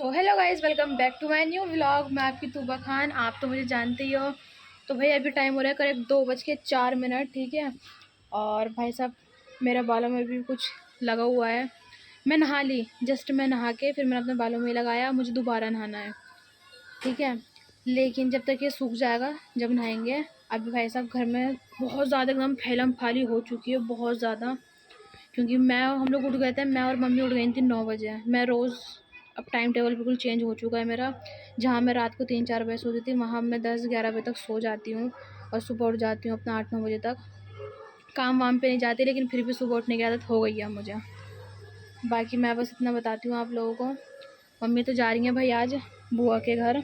तो hello guys, welcome back to my new vlog. मैं आपकी तूबा खान, आप तो मुझे जानते ही हो। तो भाई अभी टाइम हो रहा है करीब 2:04, ठीक है। और भाई साहब मेरे बालों में भी कुछ लगा हुआ है। मैं नहा ली, जस्ट मैं नहा के फिर मैंने अपने बालों में लगाया। मुझे दोबारा नहाना है, ठीक है। लेकिन जब तक ये सूख जाएगा, जब नहाएंगे। अभी भाई साहब घर में बहुत ज़्यादा एकदम फैलम फाली हो चुकी है, बहुत ज़्यादा। क्योंकि हम लोग उठ गए थे, मैं और मम्मी उठ गई थी 9 बजे। मैं रोज़ अब टाइम टेबल बिल्कुल चेंज हो चुका है मेरा। जहाँ मैं रात को 3-4 बजे सोती थी, वहाँ मैं 10-11 बजे तक सो जाती हूँ और सुबह उठ जाती हूँ अपना 8-9 बजे तक। काम वाम पे नहीं जाती, लेकिन फिर भी सुबह उठने की आदत हो गई है मुझे। बाकी मैं बस इतना बताती हूँ आप लोगों को। मम्मी तो जा रही हैं भाई आज बुआ के घर,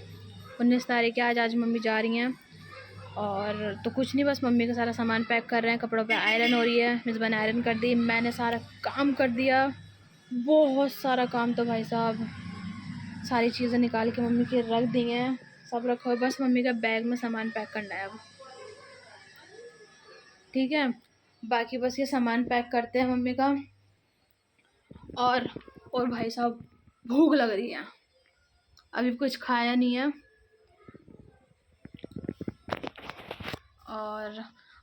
19 तारीख है आज मम्मी जा रही हैं। और तो कुछ नहीं, बस मम्मी का सारा सामान पैक कर रहे हैं, कपड़ों पे आयरन हो रही है। मिसबा ने आयरन कर दी, मैंने सारा काम कर दिया, बहुत सारा काम। तो भाई साहब सारी चीज़ें निकाल के मम्मी की रख दी हैं, सब रखो, बस मम्मी का बैग में सामान पैक करना है अब, ठीक है। बाकी बस ये सामान पैक करते हैं मम्मी का। और और भाई साहब भूख लग रही है, अभी कुछ खाया नहीं है।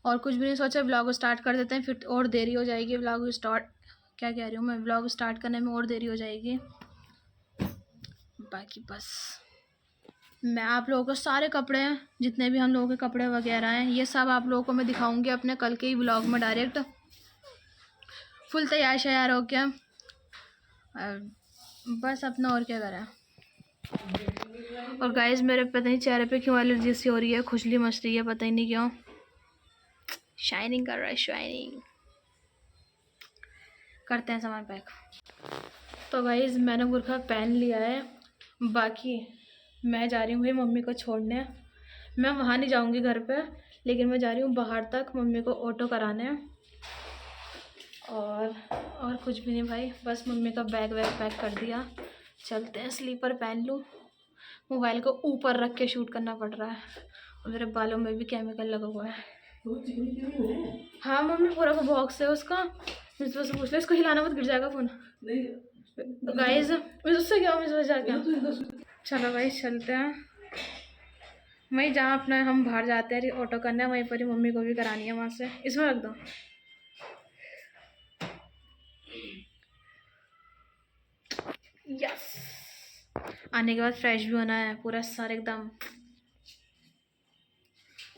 और कुछ भी नहीं सोचा, ब्लॉग स्टार्ट कर देते हैं, फिर और देरी हो जाएगी। ब्लॉग स्टार्ट क्या कह रही हूँ मैं, ब्लॉग स्टार्ट करने में और देरी हो जाएगी। बाकी बस मैं आप लोगों को सारे कपड़े हैं, जितने भी हम लोगों के कपड़े वगैरह हैं, ये सब आप लोगों को मैं दिखाऊंगी अपने कल के ही ब्लॉग में डायरेक्ट। फुल तैयार शैयार हो क्या, बस अपना और क्या करें। और गाइस मेरे पता नहीं चेहरे पे क्यों एलर्जी सी हो रही है, खुजली मच रही है, पता ही नहीं क्यों। शाइनिंग कर रहा है, शाइनिंग। करते हैं सामान पैक। तो गाइस मैंने बुर्का पहन लिया है। बाकी मैं जा रही हूँ भाई मम्मी को छोड़ने। मैं वहाँ नहीं जाऊँगी घर पे, लेकिन मैं जा रही हूँ बाहर तक मम्मी को ऑटो कराने। और कुछ भी नहीं भाई, बस मम्मी का बैग वैग पैक कर दिया। चलते हैं, स्लीपर पहन लूँ। मोबाइल को ऊपर रख के शूट करना पड़ रहा है, और मेरे बालों में भी केमिकल लगा हुआ है। हाँ मम्मी, पूरा का बॉक्स है उसका। मिस से पूछ लो, इसको हिलाना मत, गिर जाएगा फ़ोन। तो गाइस मिस उससे क्या, मिस वजह क्या। चलो गाइस चलते हैं, वहीं जहाँ अपना हम बाहर जाते हैं ऑटो करना है, वहीं पर ही मम्मी को भी करानी है, वहाँ से। इसमें रख दो। यस, आने के बाद फ्रेश भी होना है पूरा सारे एकदम।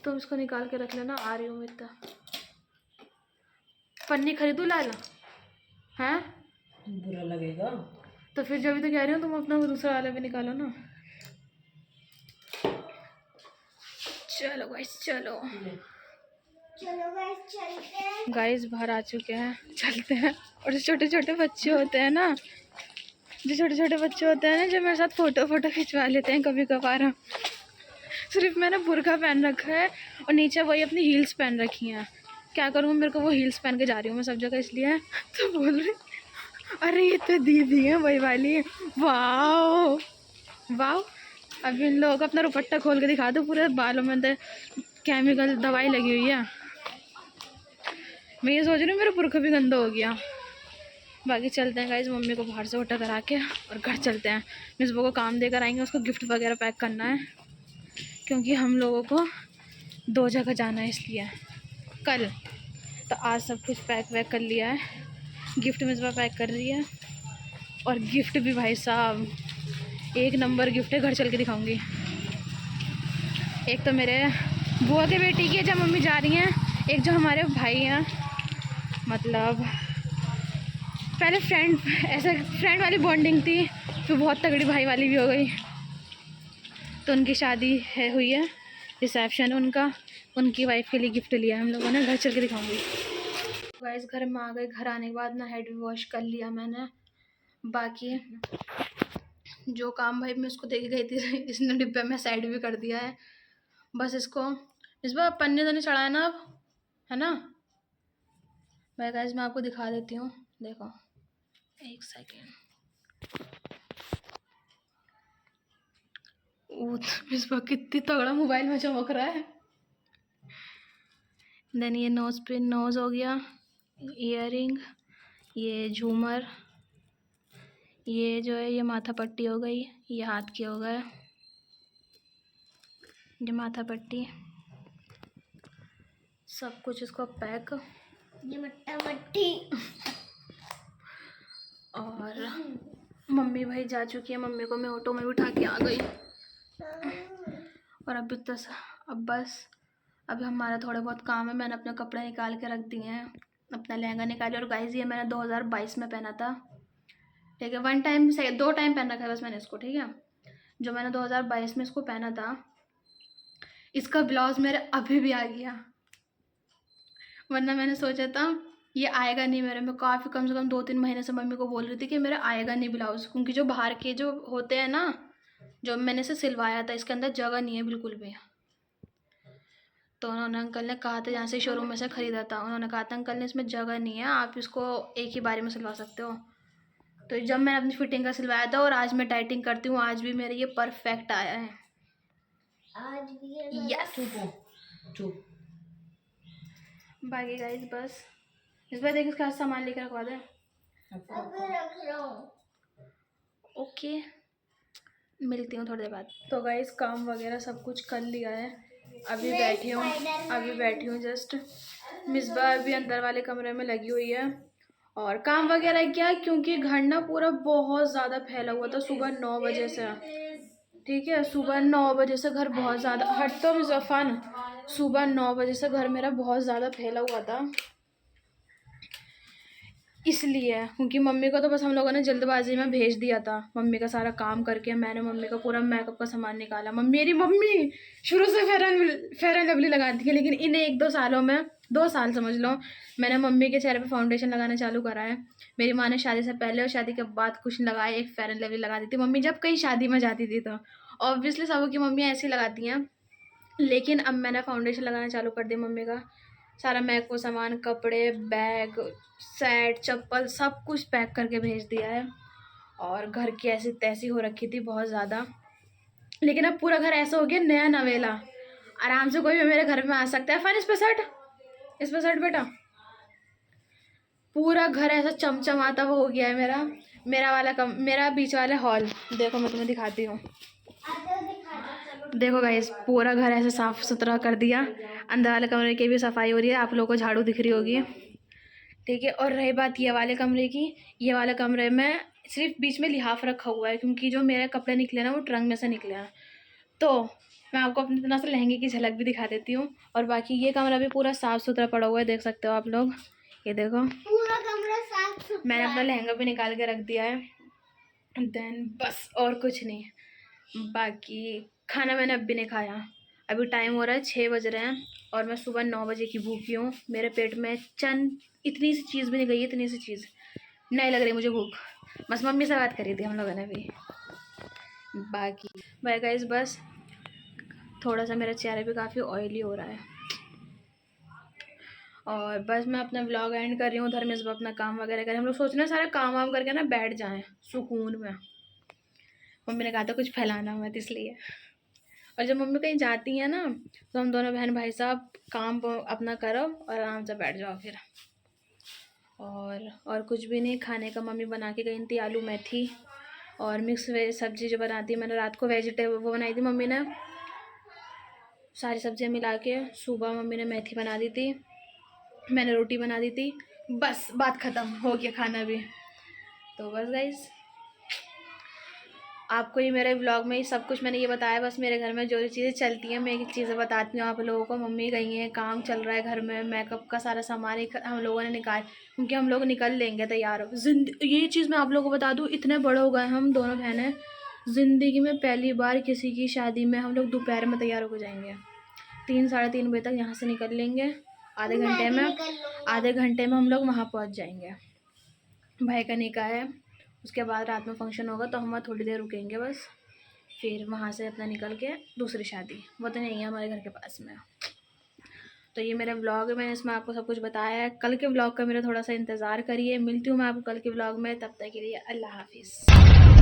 तुम इसको निकाल के रख लेना, आ रही हूँ इतना। पन्नी खरीदू लाला, हैं बुरा लगेगा तो फिर जब भी तो कह रही हो, तुम अपना वो दूसरा वाला भी निकालो ना। चलो गाइस चलो, चलो गाइस चलते हैं। गाइस बाहर आ चुके हैं, चलते हैं। और जो छोटे छोटे बच्चे होते हैं ना, जो मेरे साथ फोटो खिंचवा लेते हैं कभी कभार। सिर्फ मैंने बुर्का पहन रखा है और नीचे वही अपनी हील्स पहन रखी हैं। क्या करूँ, मेरे को वो हील्स पहन के जा रही हूँ मैं सब जगह, इसलिए तो बोल रही अरे ये तो दीदी है वही वाली। वाह वाह, अभी इन लोगों को अपना दुपट्टा खोल के दिखा दो, पूरे बालों में तो केमिकल दवाई लगी हुई है। मैं ये सोच रही हूँ मेरा बुर्का भी गंदा हो गया। बाकी चलते हैं गाइस, मम्मी को बाहर से ऑटो करा के और घर चलते हैं। मिसबो को काम देकर आएंगे, उसको गिफ्ट वगैरह पैक करना है, क्योंकि हम लोगों को 2 जगह जाना है इसलिए कल। तो आज सब कुछ पैक वैक कर लिया है, गिफ्ट मिसबा पैक कर रही है। और गिफ्ट भी भाई साहब 1 नंबर गिफ्ट है, घर चल के दिखाऊंगी। एक तो मेरे बुआ के बेटी की है जब मम्मी जा रही हैं, एक जो हमारे भाई हैं, मतलब पहले फ्रेंड वाली बॉन्डिंग थी, फिर बहुत तगड़ी भाई वाली भी हो गई। तो उनकी शादी हुई है, रिसेप्शन उनका, उनकी वाइफ के लिए गिफ्ट लिया हम लोगों ने, घर चल के दिखाऊंगी। गाइस घर में आ गए, घर आने के बाद ना हेड वॉश कर लिया मैंने। बाकी जो काम भाई मैं उसको दे के गई थी, इसने डिब्बे में साइड भी कर दिया है। बस इसको इस बार पन्ने तो नहीं चढ़ाए ना अब, है ना भाई। गाइस मैं आपको दिखा देती हूँ, देखो 1 सेकेंड। इस बार कितनी तगड़ा मोबाइल में चमक रहा है। देन ये नोज पिन, नोज हो गया, ईयरिंग, ये झूमर, ये जो है ये माथा पट्टी हो गई, ये हाथ की हो गया, ये माथा पट्टी, सब कुछ इसको पैक, ये मट्टा मट्टी। और मम्मी भाई जा चुकी है, मम्मी को मैं ऑटो में उठा के आ गई। और अभी तक अब बस अभी हमारा थोड़ा बहुत काम है। मैंने अपने कपड़े निकाल के रख दिए हैं, अपना लहंगा निकाले। और गाइस ये मैंने 2022 में पहना था, ठीक है, 1 टाइम से 2 टाइम पहन रखा है बस मैंने इसको, ठीक है। जो मैंने 2022 में इसको पहना था, इसका ब्लाउज मेरे अभी भी आ गया, वरना मैंने सोचा था ये आएगा नहीं मेरे में। काफ़ी कम से कम 2-3 महीने से मम्मी को बोल रही थी कि मेरा आएगा नहीं ब्लाउज़, क्योंकि जो बाहर के जो होते हैं ना, जो मैंने इसे सिलवाया था, इसके अंदर जगह नहीं है बिल्कुल भी। तो उन्होंने अंकल ने कहा था, जहाँ से शोरूम में से ख़रीदा था, उन्होंने कहा था अंकल ने इसमें जगह नहीं है, आप इसको एक ही बारी में सिलवा सकते हो। तो जब मैंने अपनी फिटिंग का सिलवाया था और आज मैं टाइटिंग करती हूँ, आज भी मेरे ये परफेक्ट आया है। आज भी यस। बाकी गाइस बस इस बार देख इसका सामान लेकर रखवा दे। रख रहा हूँ। ओके, मिलती हूँ थोड़ी देर बाद। तो गाइस काम वगैरह सब कुछ कर लिया है, अभी बैठी हूँ जस्ट। मिसबा अभी अंदर वाले कमरे में लगी हुई है। और काम वगैरह क्या, क्योंकि घर ना पूरा बहुत ज़्यादा फैला हुआ था सुबह 9 बजे से, ठीक है। सुबह 9 बजे से घर बहुत ज़्यादा हट तो मुजफ्फन सुबह 9 बजे से घर मेरा बहुत ज़्यादा फैला हुआ था, इसलिए। क्योंकि मम्मी को तो बस हम लोगों ने जल्दबाजी में भेज दिया था। मम्मी का सारा काम करके मैंने मम्मी का पूरा मेकअप का सामान निकाला। मेरी मम्मी शुरू से फेयर एंड लवली लगाती है, लेकिन इन 1-2 सालों में, 2 साल समझ लो, मैंने मम्मी के चेहरे पे फाउंडेशन लगाना चालू करा है। मेरी माँ ने शादी से पहले और शादी के बाद कुछ लगाए, एक फेयर एंड लवली लगा दी थी मम्मी जब कहीं शादी में जाती थी। तो ऑब्वियसली सबों की मम्मी ऐसी लगाती हैं, लेकिन अब मैंने फाउंडेशन लगाना चालू कर दिया। मम्मी का सारा मेकअप का सामान, कपड़े, बैग, सेट, चप्पल सब कुछ पैक करके भेज दिया है। और घर की ऐसी तैसी हो रखी थी बहुत ज़्यादा, लेकिन अब पूरा घर ऐसा हो गया नया नवेला, आराम से कोई भी मेरे घर में आ सकता है। फन इस पे सट बेटा। पूरा घर ऐसा चमचमाता वो हो गया है मेरा बीच वाला हॉल। देखो मैं तुम्हें दिखाती हूँ, देखो गाइस पूरा घर ऐसे साफ़ सुथरा कर दिया। अंदर वाले कमरे की भी सफाई हो रही है, आप लोगों को झाड़ू दिख रही होगी, ठीक है। और रही बात ये वाले कमरे की, ये वाले कमरे में सिर्फ बीच में लिहाफ रखा हुआ है, क्योंकि जो मेरे कपड़े निकले ना वो ट्रंक में से निकले हैं। तो मैं आपको अपनी तरह से लहंगे की झलक भी दिखा देती हूँ। और बाकी ये कमरा भी पूरा साफ़ सुथरा पड़ा हुआ है, देख सकते हो आप लोग, ये देखो पूरा कमरा साफ सुथरा। मैंने अपना लहंगा भी निकाल के रख दिया है। देन बस और कुछ नहीं। बाकी खाना मैंने अब भी नहीं खाया, अभी टाइम हो रहा है 6 बज रहे हैं और मैं सुबह 9 बजे की भूखी हूँ। मेरे पेट में इतनी सी चीज़ भी नहीं गई, इतनी सी चीज़ नहीं लग रही मुझे भूख। बस मम्मी से बात करी थी हम लोगों ने भी। बाकी बाय गाइस, बस थोड़ा सा मेरा चेहरा भी काफ़ी ऑयली हो रहा है। और बस मैं अपना व्लॉग एंड कर रही हूँ। धर्मेश भी अपना काम वगैरह करें, हम लोग सोच रहे हैं सारा काम वाम करके ना बैठ जाएं सुकून में। मम्मी ने कहा था कुछ फैलाना मत, इसलिए। और जब मम्मी कहीं जाती हैं ना, तो हम दोनों बहन भाई साहब काम अपना करो और आराम से बैठ जाओ फिर। और कुछ भी नहीं। खाने का मम्मी बना के गई थी आलू मेथी और मिक्स वेज सब्ज़ी जो बनाती है। मैंने रात को वेजिटेबल वो बनाई थी, मम्मी ने सारी सब्जियां मिला के। सुबह मम्मी ने मेथी बना दी थी, मैंने रोटी बना दी थी, बस बात ख़त्म हो गया खाना भी। तो बस गाइस, आपको ये मेरे ब्लॉग में ही सब कुछ मैंने ये बताया। बस मेरे घर में जो जो चीज़ें चलती हैं मैं एक चीज़ें बताती हूँ आप लोगों को। मम्मी गई हैं, काम चल रहा है घर में, मेकअप का सारा सामान हम लोगों ने क्योंकि हम लोग निकल लेंगे तैयार। ये चीज़ मैं आप लोगों को बता दूँ, इतने बड़े हो गए हम दोनों बहनें, ज़िंदगी में पहली बार किसी की शादी में हम लोग दोपहर में तैयार हो जाएंगे। 3-3:30 बजे तक यहाँ से निकल लेंगे, आधे घंटे में हम लोग वहाँ पहुँच जाएंगे। भाई का निकाह है, उसके बाद रात में फंक्शन होगा, तो हम वहाँ थोड़ी देर रुकेंगे बस। फिर वहाँ से अपना निकल के दूसरी शादी, वो तो नहीं है हमारे घर के पास में। तो ये मेरा व्लॉग है, मैंने इसमें आपको सब कुछ बताया है। कल के व्लॉग का मेरा थोड़ा सा इंतज़ार करिए, मिलती हूँ मैं आपको कल के व्लॉग में। तब तक के लिए अल्लाह हाफिज़।